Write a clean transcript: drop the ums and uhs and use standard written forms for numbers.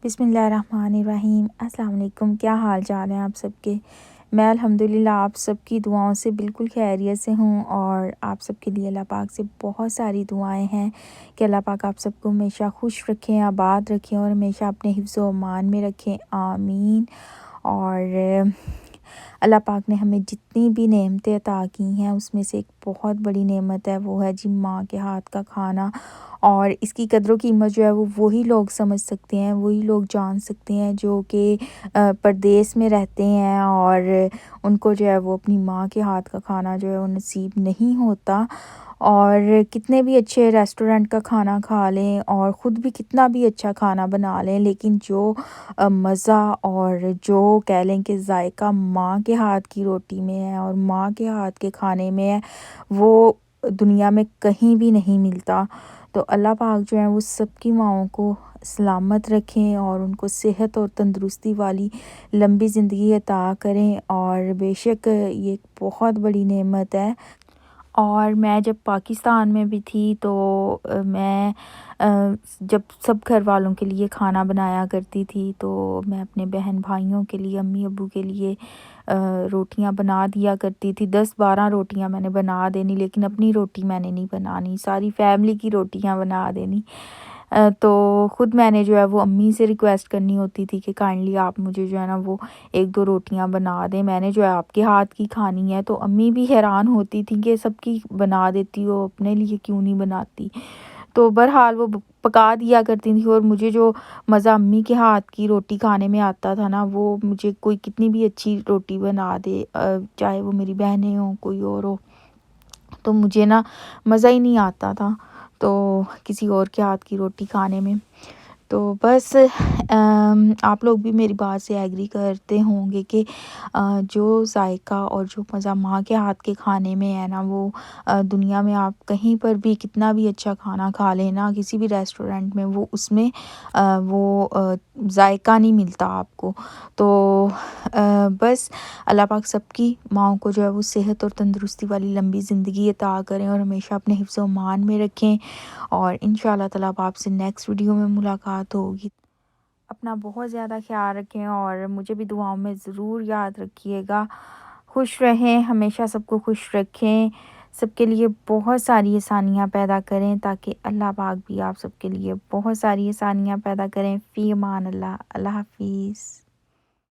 بسم اللہ الرحمن الرحیم۔ السلام علیکم، کیا حال چال ہیں آپ سب کے؟ میں الحمدللہ آپ سب کی دعاؤں سے بالکل خیریت سے ہوں، اور آپ سب کے لیے اللہ پاک سے بہت ساری دعائیں ہیں کہ اللہ پاک آپ سب کو ہمیشہ خوش رکھیں، آباد رکھیں اور ہمیشہ اپنے حفظ و امان میں رکھیں، آمین۔ اور اللہ پاک نے ہمیں جتنی بھی نعمتیں عطا کی ہیں اس میں سے ایک بہت بڑی نعمت ہے، وہ ہے جی ماں کے ہاتھ کا کھانا۔ اور اس کی قدر و قیمت جو ہے وہ وہی لوگ سمجھ سکتے ہیں، وہی لوگ جان سکتے ہیں جو کہ پردیس میں رہتے ہیں اور ان کو جو ہے وہ اپنی ماں کے ہاتھ کا کھانا جو ہے وہ نصیب نہیں ہوتا۔ اور کتنے بھی اچھے ریسٹورنٹ کا کھانا کھا لیں اور خود بھی کتنا بھی اچھا کھانا بنا لیں، لیکن جو مزہ اور جو کہہ لیں کہ ذائقہ ماں کے ہاتھ کی روٹی میں ہے اور ماں کے ہاتھ کے کھانے میں ہے، وہ دنیا میں کہیں بھی نہیں ملتا۔ تو اللہ پاک جو ہے وہ سب کی ماؤں کو سلامت رکھیں اور ان کو صحت اور تندرستی والی لمبی زندگی عطا کریں، اور بے شک یہ ایک بہت بڑی نعمت ہے۔ اور میں جب پاکستان میں بھی تھی تو میں جب سب گھر والوں کے لیے کھانا بنایا کرتی تھی تو میں اپنے بہن بھائیوں کے لیے، امی ابو کے لیے روٹیاں بنا دیا کرتی تھی۔ 10-12 روٹیاں میں نے بنا دینی، لیکن اپنی روٹی میں نے نہیں بنانی، ساری فیملی کی روٹیاں بنا دینی۔ تو خود میں نے جو ہے وہ امی سے ریکویسٹ کرنی ہوتی تھی کہ کائنڈلی آپ مجھے جو ہے نا وہ 1-2 روٹیاں بنا دیں، میں نے جو ہے آپ کے ہاتھ کی کھانی ہے۔ تو امی بھی حیران ہوتی تھیں کہ سب کی بنا دیتی ہو، اپنے لیے کیوں نہیں بناتی۔ تو بہرحال وہ پکا دیا کرتی تھی، اور مجھے جو مزہ امی کے ہاتھ کی روٹی کھانے میں آتا تھا نا، وہ مجھے کوئی کتنی بھی اچھی روٹی بنا دے، چاہے وہ میری بہنیں ہوں کوئی اور ہو، تو مجھے نا مزہ ہی نہیں آتا تھا تو کسی اور کے ہاتھ کی روٹی کھانے میں۔ تو بس آپ لوگ بھی میری بات سے ایگری کرتے ہوں گے کہ جو ذائقہ اور جو مزہ ماں کے ہاتھ کے کھانے میں ہے نا، وہ دنیا میں آپ کہیں پر بھی کتنا بھی اچھا کھانا کھا لیں نا، کسی بھی ریسٹورنٹ میں، وہ اس میں وہ ذائقہ نہیں ملتا آپ کو۔ تو بس اللہ پاک سب کی ماؤں کو جو ہے وہ صحت اور تندرستی والی لمبی زندگی عطا کریں اور ہمیشہ اپنے حفظ و امان میں رکھیں، اور انشاءاللہ تعالیٰ آپ سے نیکسٹ ویڈیو میں ملاقات ہوگی۔ اپنا بہت زیادہ خیال رکھیں اور مجھے بھی دعاؤں میں ضرور یاد رکھیے گا۔ خوش رہیں، ہمیشہ سب کو خوش رکھیں، سب کے لیے بہت ساری آسانیاں پیدا کریں تاکہ اللہ پاک بھی آپ سب کے لیے بہت ساری آسانیاں پیدا کریں۔ فی امان اللہ، اللہ حافظ۔